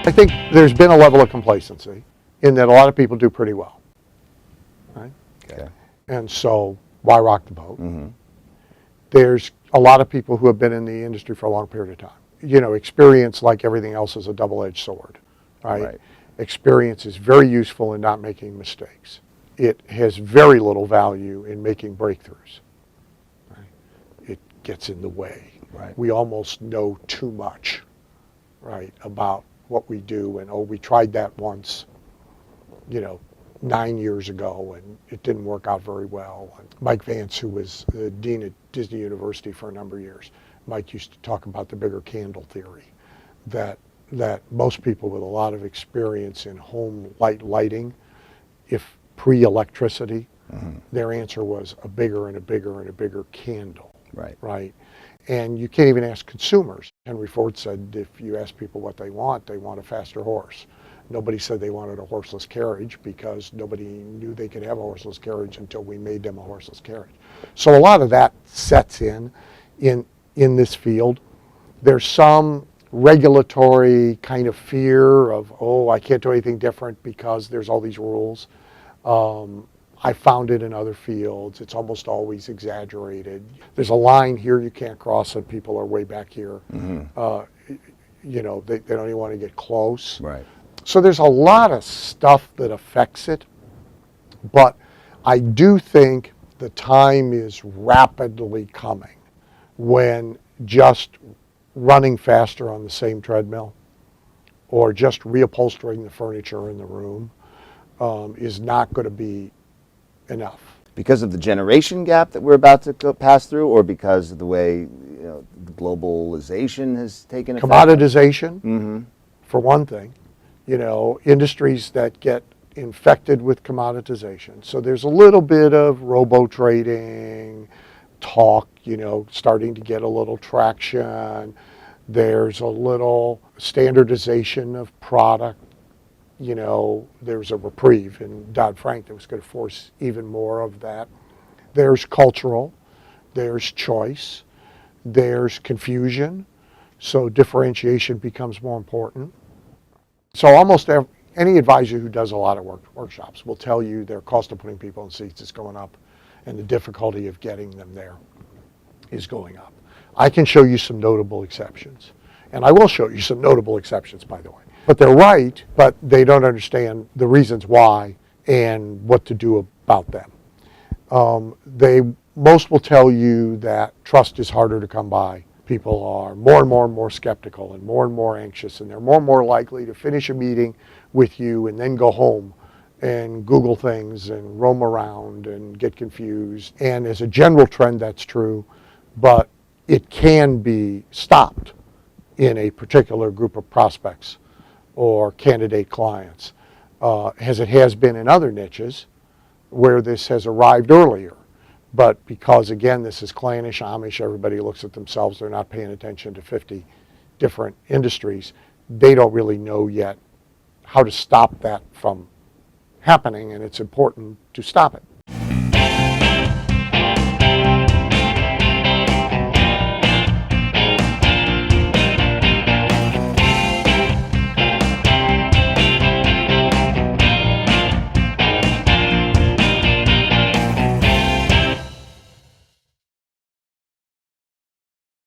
I think there's been a level of complacency in that a lot of people do pretty well, right? Okay. And so why rock the boat? There's a lot of people who have been in the industry for a long period of time. You know, experience, like everything else, is a double-edged sword, right? Experience is very useful in not making mistakes. It has very little value in making breakthroughs. Right? It gets in the way. Right. We almost know too much, right, about what we do, and we tried that once, 9 years ago, and it didn't work out very well. And Mike Vance, who was the dean at Disney University for a number of years, Mike used to talk about the bigger candle theory, that most people with a lot of experience in home lighting, if pre-electricity, their answer was a bigger and a bigger and a bigger candle. Right. And you can't even ask consumers. Henry Ford said if you ask people what they want a faster horse. Nobody said they wanted a horseless carriage because nobody knew they could have a horseless carriage until we made them a horseless carriage. So a lot of that sets in this field. There's some regulatory kind of fear of, I can't do anything different because there's all these rules. I found it in other fields. It's almost always exaggerated. There's a line here you can't cross and people are way back here. They don't even want to get close. Right. So there's a lot of stuff that affects it, but I do think the time is rapidly coming when just running faster on the same treadmill or just reupholstering the furniture in the room is not going to be enough. Because of the generation gap that we're about to pass through, or because of the way globalization has taken effect? Commoditization, for one thing. Industries that get infected with commoditization. So there's a little bit of robo-trading talk, starting to get a little traction. There's a little standardization of product. There's a reprieve in Dodd-Frank that was going to force even more of that. There's cultural, there's choice, there's confusion, so differentiation becomes more important. So almost any advisor who does a lot of workshops will tell you their cost of putting people in seats is going up and the difficulty of getting them there is going up. I can show you some notable exceptions, and I will show you some notable exceptions, by the way. But they're right, but they don't understand the reasons why and what to do about them. Most will tell you that trust is harder to come by. People are more and more skeptical and more anxious, and they're more and more likely to finish a meeting with you and then go home and Google things and roam around and get confused. And as a general trend, that's true, but it can be stopped in a particular group of prospects or candidate clients, as it has been in other niches where this has arrived earlier. But because, again, this is clannish, Amish, everybody looks at themselves, they're not paying attention to 50 different industries, they don't really know yet how to stop that from happening, and it's important to stop it.